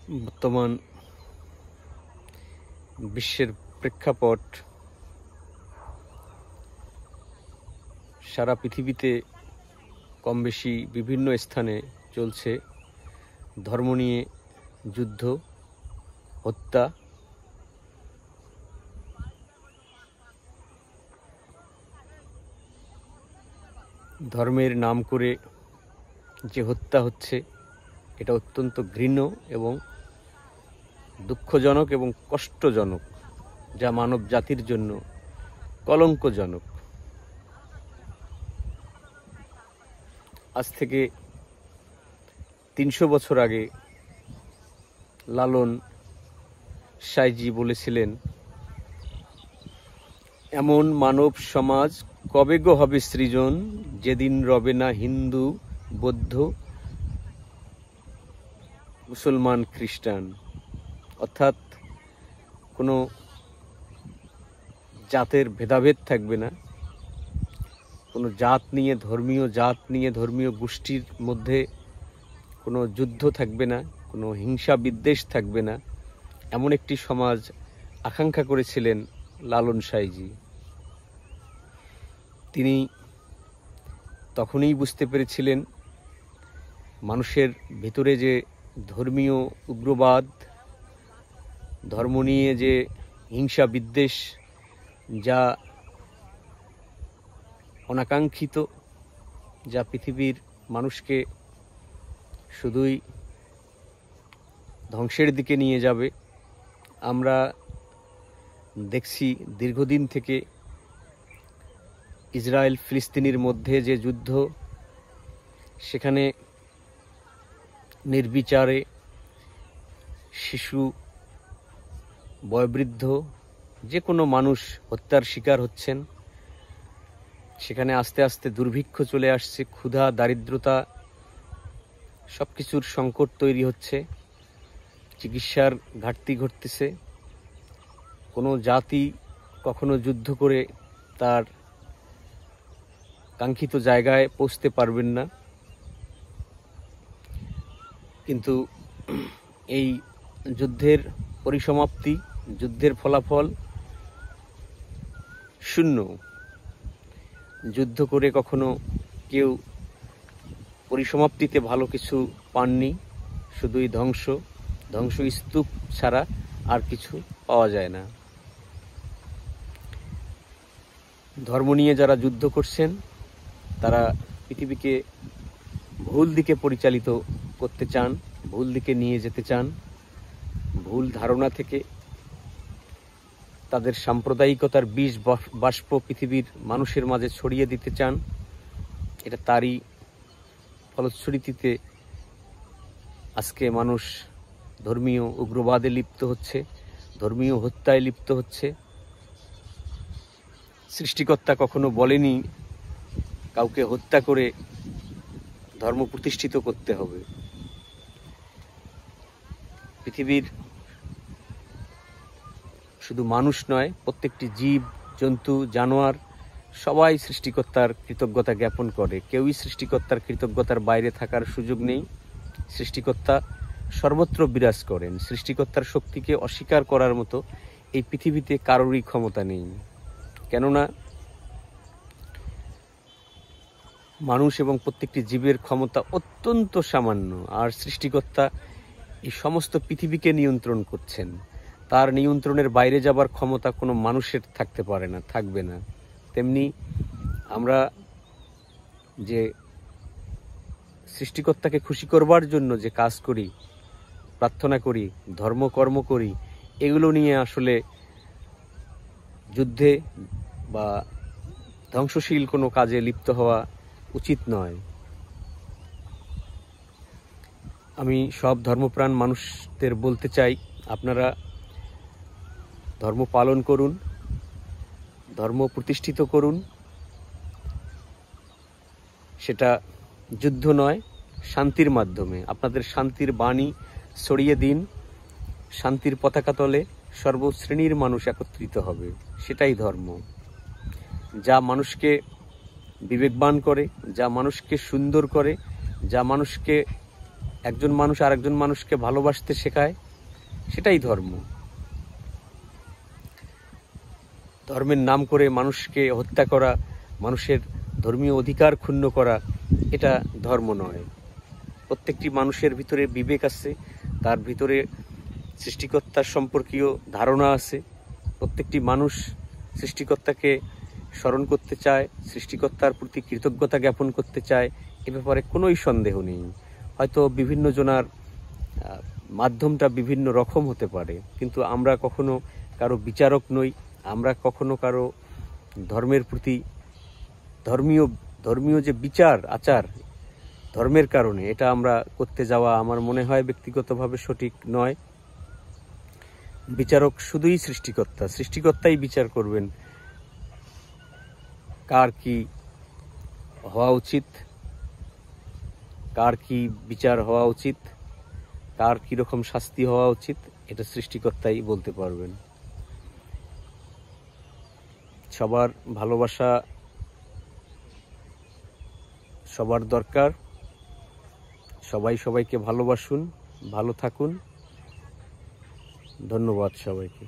বর্তমান বিশ্বের প্রেক্ষাপট সারা পৃথিবীতে কম বেশি বিভিন্ন স্থানে চলছে ধর্ম নিয়ে যুদ্ধ, হত্যা, ধর্মের নাম করে যে হত্যা হচ্ছে এটা অত্যন্ত ঘৃণ্য এবং দুঃখজনক এবং কষ্টজনক, যা মানব জাতির জন্য কলঙ্কজনক। আজ থেকে ৩০০ বছর আগে লালন সাঁইজি বলেছিলেন, এমন মানব সমাজ কবে গো হবে সৃজন, যেদিন রবে না হিন্দু, বৌদ্ধ, মুসলমান, খ্রিস্টান। অর্থাৎ কোনো জাতের ভেদাভেদ থাকবে না, কোনো জাত নিয়ে ধর্মীয় গোষ্ঠীর মধ্যে কোনো যুদ্ধ থাকবে না, কোনো হিংসা বিদ্বেষ থাকবে না, এমন একটি সমাজ আকাঙ্ক্ষা করেছিলেন লালন সাঁইজি। তিনি তখনই বুঝতে পেরেছিলেন মানুষের ভিতরে যে ধর্মীয় উগ্রবাদ, ধর্ম নিয়ে যে হিংসা বিদ্বেষ, যা অনাকাঙ্ক্ষিত, যা পৃথিবীর মানুষকে শুধুই ধ্বংসের দিকে নিয়ে যাবে। আমরা দেখছি দীর্ঘদিন থেকে ইসরায়েল ফিলিস্তিনির মধ্যে যে যুদ্ধ, সেখানে নির্বিচারে শিশু, বয়োবৃদ্ধ যে কোনো মানুষ হত্যার শিকার হচ্ছেন। সেখানে আস্তে আস্তে দুর্ভিক্ষ চলে আসছে, ক্ষুধা, দারিদ্রতা, সব কিছুর সংকট তৈরি হচ্ছে, চিকিৎসার ঘাটতি ঘটতেছে। কোনো জাতি কখনো যুদ্ধ করে তার কাঙ্ক্ষিত জায়গায় পৌঁছতে পারবেন না, কিন্তু এই যুদ্ধের পরিসমাপ্তি, যুদ্ধের ফলাফল শূন্য। যুদ্ধ করে কখনো কেউ পরিসমাপ্তিতে ভালো কিছু পাননি, শুধুই ধ্বংস স্তূপ ছাড়া আর কিছু পাওয়া যায় না। ধর্ম নিয়ে যারা যুদ্ধ করছেন তারা পৃথিবীকে ভুল দিকে পরিচালিত করতে চান, ভুল দিকে নিয়ে যেতে চান, ভুল ধারণা থেকে তাদের সাম্প্রদায়িকতার বিষ বাষ্প পৃথিবীর মানুষের মাঝে ছড়িয়ে দিতে চান। এটা তারই ফলশ্রুতিতে আজকে মানুষ ধর্মীয় উগ্রবাদে লিপ্ত হচ্ছে, ধর্মীয় হত্যায় লিপ্ত হচ্ছে। সৃষ্টিকর্তা কখনো বলেনি কাউকে হত্যা করে ধর্ম প্রতিষ্ঠিত করতে হবে। পৃথিবীর শুধু মানুষ নয়, প্রত্যেকটি জীব, জন্তু, জানোয়ার সবাই সৃষ্টিকর্তার কৃতজ্ঞতা জ্ঞাপন করে। কেউই সৃষ্টিকর্তার কৃতজ্ঞতার বাইরে থাকার সুযোগ নেই। সৃষ্টিকর্তা সর্বত্র বিরাজ করেন। সৃষ্টিকর্তার শক্তিকে অস্বীকার করার মতো এই পৃথিবীতে কারোরই ক্ষমতা নেই। কেননা মানুষ এবং প্রত্যেকটি জীবের ক্ষমতা অত্যন্ত সামান্য, আর সৃষ্টিকর্তা এই সমস্ত পৃথিবীকে নিয়ন্ত্রণ করছেন। তার নিয়ন্ত্রণের বাইরে যাবার ক্ষমতা কোনো মানুষের থাকতে পারে না, থাকবে না। তেমনি আমরা যে সৃষ্টিকর্তাকে খুশি করবার জন্য যে কাজ করি, প্রার্থনা করি, ধর্মকর্ম করি, এগুলো নিয়ে আসলে যুদ্ধে বা ধ্বংসশীল কোনো কাজে লিপ্ত হওয়া উচিত নয়। আমি সব ধর্মপ্রাণ মানুষদের বলতে চাই, আপনারা ধর্ম পালন করুন, ধর্ম প্রতিষ্ঠিত করুন। সেটা যুদ্ধ নয়, শান্তির মাধ্যমে আপনাদের শান্তির বাণী ছড়িয়ে দিন। শান্তির পতাকা তলে সর্বশ্রেণীর মানুষ একত্রিত হবে, সেটাই ধর্ম। যা মানুষকে বিবেকবান করে, যা মানুষকে সুন্দর করে, যা মানুষকে একজন মানুষ আরেকজন মানুষকে ভালোবাসতে শেখায়, সেটাই ধর্ম। ধর্মের নাম করে মানুষকে হত্যা করা, মানুষের ধর্মীয় অধিকার ক্ষুণ্ণ করা, এটা ধর্ম নয়। প্রত্যেকটি মানুষের ভিতরে বিবেক আছে, তার ভিতরে সৃষ্টিকর্তার সম্পর্কীয় ধারণা আছে। প্রত্যেকটি মানুষ সৃষ্টিকর্তাকে স্মরণ করতে চায়, সৃষ্টিকর্তার প্রতি কৃতজ্ঞতা জ্ঞাপন করতে চায়, এ ব্যাপারে কোনোই সন্দেহ নেই। হয়তো বিভিন্ন জনার মাধ্যমটা বিভিন্ন রকম হতে পারে, কিন্তু আমরা কখনো কারো বিচারক নই। আমরা কখনো কারো ধর্মের প্রতি ধর্মীয় যে বিচার আচার ধর্মের কারণে, এটা আমরা করতে যাওয়া আমার মনে হয় ব্যক্তিগতভাবে সঠিক নয়। বিচারক শুধুই সৃষ্টিকর্তা, সৃষ্টিকর্তাই বিচার করবেন কার কি হওয়া উচিত, কার কি বিচার হওয়া উচিত, কার কীরকম শাস্তি হওয়া উচিত, এটা সৃষ্টিকর্তাই বলতে পারবেন। সবার ভালোবাসা সবার দরকার। সবাই সবাইকে ভালোবাসুন, ভালো থাকুন। ধন্যবাদ সবাইকে।